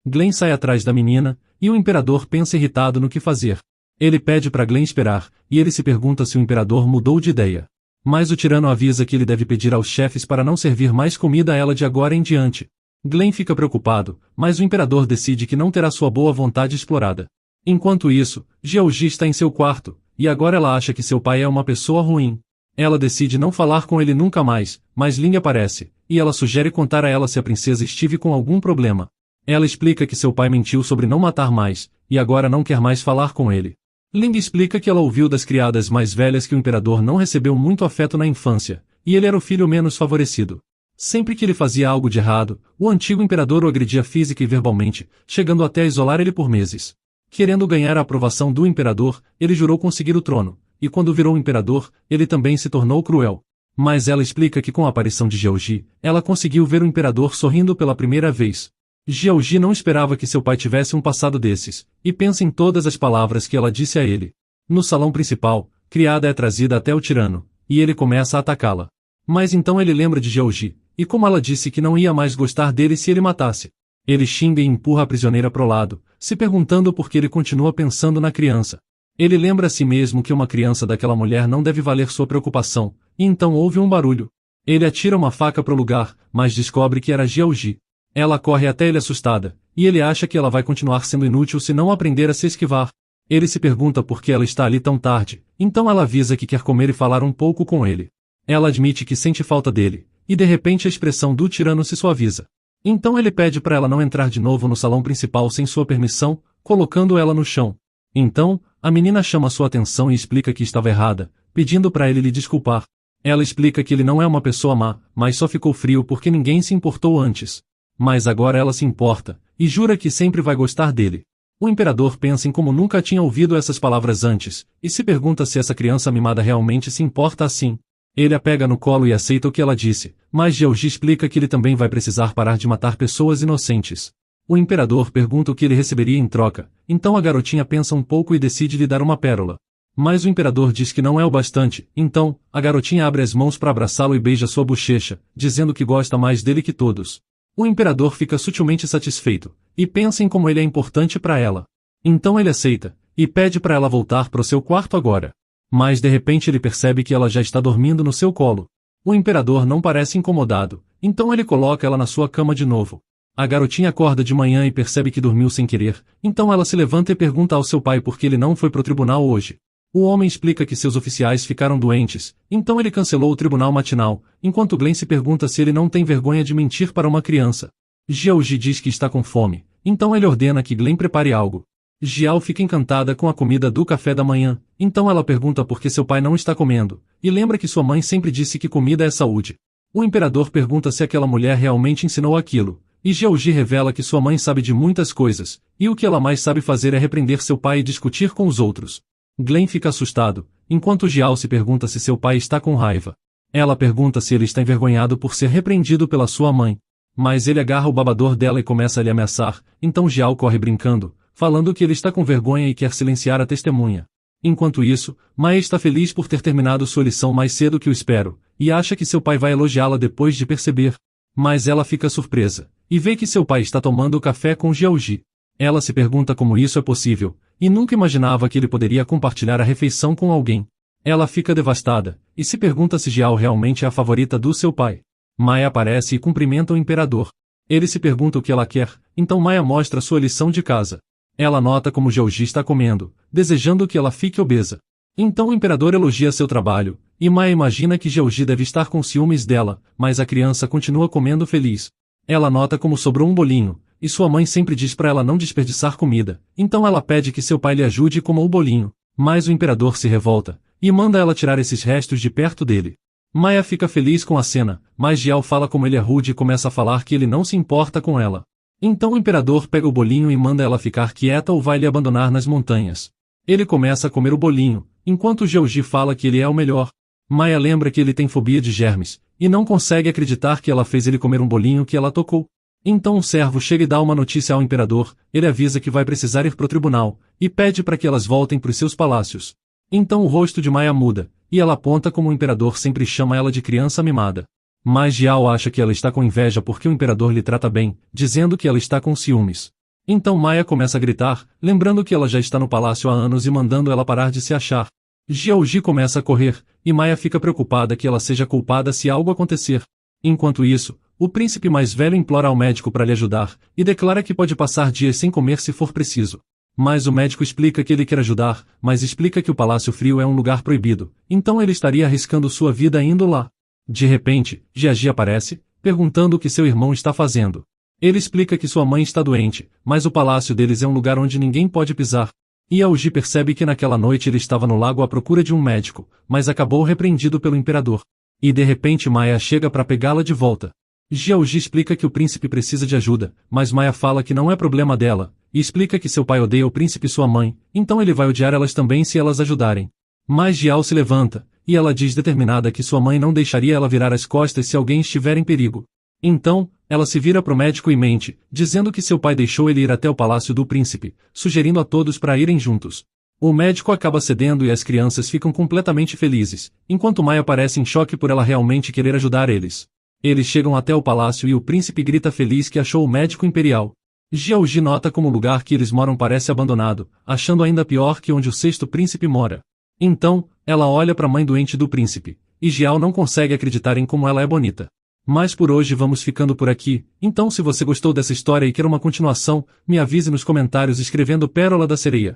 Glenn sai atrás da menina, e o imperador pensa irritado no que fazer. Ele pede para Glenn esperar, e ele se pergunta se o imperador mudou de ideia. Mas o tirano avisa que ele deve pedir aos chefes para não servir mais comida a ela de agora em diante. Glenn fica preocupado, mas o imperador decide que não terá sua boa vontade explorada. Enquanto isso, Jiaoji está em seu quarto, e agora ela acha que seu pai é uma pessoa ruim. Ela decide não falar com ele nunca mais, mas Ling aparece, e ela sugere contar a ela se a princesa estive com algum problema. Ela explica que seu pai mentiu sobre não matar mais, e agora não quer mais falar com ele. Ling explica que ela ouviu das criadas mais velhas que o imperador não recebeu muito afeto na infância, e ele era o filho menos favorecido. Sempre que ele fazia algo de errado, o antigo imperador o agredia física e verbalmente, chegando até a isolar ele por meses. Querendo ganhar a aprovação do imperador, ele jurou conseguir o trono, e quando virou imperador, ele também se tornou cruel. Mas ela explica que com a aparição de Jiaoji, ela conseguiu ver o imperador sorrindo pela primeira vez. Jiaoji não esperava que seu pai tivesse um passado desses, e pensa em todas as palavras que ela disse a ele. No salão principal, criada é trazida até o tirano, e ele começa a atacá-la. Mas então ele lembra de Jiaoji, e como ela disse que não ia mais gostar dele se ele matasse. Ele xinga e empurra a prisioneira pro lado, se perguntando por que ele continua pensando na criança. Ele lembra a si mesmo que uma criança daquela mulher não deve valer sua preocupação, e então houve um barulho. Ele atira uma faca pro lugar, mas descobre que era Jiaoji. Ela corre até ele assustada, e ele acha que ela vai continuar sendo inútil se não aprender a se esquivar. Ele se pergunta por que ela está ali tão tarde, então ela avisa que quer comer e falar um pouco com ele. Ela admite que sente falta dele, e de repente a expressão do tirano se suaviza. Então ele pede para ela não entrar de novo no salão principal sem sua permissão, colocando ela no chão. Então, a menina chama sua atenção e explica que estava errada, pedindo para ele lhe desculpar. Ela explica que ele não é uma pessoa má, mas só ficou frio porque ninguém se importou antes. Mas agora ela se importa, e jura que sempre vai gostar dele. O imperador pensa em como nunca tinha ouvido essas palavras antes, e se pergunta se essa criança mimada realmente se importa assim. Ele a pega no colo e aceita o que ela disse, mas Jiaoji explica que ele também vai precisar parar de matar pessoas inocentes. O imperador pergunta o que ele receberia em troca, então a garotinha pensa um pouco e decide lhe dar uma pérola. Mas o imperador diz que não é o bastante, então, a garotinha abre as mãos para abraçá-lo e beija sua bochecha, dizendo que gosta mais dele que todos. O imperador fica sutilmente satisfeito, e pensa em como ele é importante para ela. Então ele aceita, e pede para ela voltar para o seu quarto agora. Mas de repente ele percebe que ela já está dormindo no seu colo. O imperador não parece incomodado, então ele coloca ela na sua cama de novo. A garotinha acorda de manhã e percebe que dormiu sem querer, então ela se levanta e pergunta ao seu pai por que ele não foi pro tribunal hoje. O homem explica que seus oficiais ficaram doentes, então ele cancelou o tribunal matinal, enquanto Glenn se pergunta se ele não tem vergonha de mentir para uma criança. Jiaoji diz que está com fome, então ele ordena que Glenn prepare algo. Jiao fica encantada com a comida do café da manhã, então ela pergunta por que seu pai não está comendo, e lembra que sua mãe sempre disse que comida é saúde. O imperador pergunta se aquela mulher realmente ensinou aquilo, e Jiaoji revela que sua mãe sabe de muitas coisas, e o que ela mais sabe fazer é repreender seu pai e discutir com os outros. Glenn fica assustado, enquanto Jiao se pergunta se seu pai está com raiva. Ela pergunta se ele está envergonhado por ser repreendido pela sua mãe. Mas ele agarra o babador dela e começa a lhe ameaçar, então Jiao corre brincando, falando que ele está com vergonha e quer silenciar a testemunha. Enquanto isso, Maia está feliz por ter terminado sua lição mais cedo que o espero, e acha que seu pai vai elogiá-la depois de perceber. Mas ela fica surpresa, e vê que seu pai está tomando café com Jiaoji. Ela se pergunta como isso é possível, e nunca imaginava que ele poderia compartilhar a refeição com alguém. Ela fica devastada, e se pergunta se Jiao realmente é a favorita do seu pai. Maia aparece e cumprimenta o imperador. Ele se pergunta o que ela quer, então Maia mostra sua lição de casa. Ela nota como Jiaoji está comendo, desejando que ela fique obesa. Então o imperador elogia seu trabalho, e Maia imagina que Jiaoji deve estar com ciúmes dela, mas a criança continua comendo feliz. Ela nota como sobrou um bolinho, e sua mãe sempre diz para ela não desperdiçar comida, então ela pede que seu pai lhe ajude e coma o bolinho, mas o imperador se revolta, e manda ela tirar esses restos de perto dele. Maya fica feliz com a cena, mas Jiao fala como ele é rude e começa a falar que ele não se importa com ela. Então o imperador pega o bolinho e manda ela ficar quieta ou vai lhe abandonar nas montanhas. Ele começa a comer o bolinho, enquanto Jiaoji fala que ele é o melhor. Maya lembra que ele tem fobia de germes, e não consegue acreditar que ela fez ele comer um bolinho que ela tocou. Então um servo chega e dá uma notícia ao imperador, ele avisa que vai precisar ir pro tribunal, e pede para que elas voltem para os seus palácios. Então o rosto de Maya muda, e ela aponta como o imperador sempre chama ela de criança mimada. Mas Jiao acha que ela está com inveja porque o imperador lhe trata bem, dizendo que ela está com ciúmes. Então Maya começa a gritar, lembrando que ela já está no palácio há anos e mandando ela parar de se achar. Jiaoji começa a correr, e Maya fica preocupada que ela seja culpada se algo acontecer. Enquanto isso, o príncipe mais velho implora ao médico para lhe ajudar, e declara que pode passar dias sem comer se for preciso. Mas o médico explica que ele quer ajudar, mas explica que o Palácio Frio é um lugar proibido, então ele estaria arriscando sua vida indo lá. De repente, Jiaji aparece, perguntando o que seu irmão está fazendo. Ele explica que sua mãe está doente, mas o palácio deles é um lugar onde ninguém pode pisar. Yaoji percebe que naquela noite ele estava no lago à procura de um médico, mas acabou repreendido pelo imperador. E de repente Maya chega para pegá-la de volta. Jiaoji explica que o príncipe precisa de ajuda, mas Maya fala que não é problema dela, e explica que seu pai odeia o príncipe e sua mãe, então ele vai odiar elas também se elas ajudarem. Mas Jiao se levanta, e ela diz determinada que sua mãe não deixaria ela virar as costas se alguém estiver em perigo. Então, ela se vira pro médico e mente, dizendo que seu pai deixou ele ir até o palácio do príncipe, sugerindo a todos para irem juntos. O médico acaba cedendo e as crianças ficam completamente felizes, enquanto Maya parece em choque por ela realmente querer ajudar eles. Eles chegam até o palácio e o príncipe grita feliz que achou o médico imperial. Jiaoji nota como o lugar que eles moram parece abandonado, achando ainda pior que onde o sexto príncipe mora. Então, ela olha para a mãe doente do príncipe, e Jiao não consegue acreditar em como ela é bonita. Mas por hoje vamos ficando por aqui, então se você gostou dessa história e quer uma continuação, me avise nos comentários escrevendo Pérola da Sereia.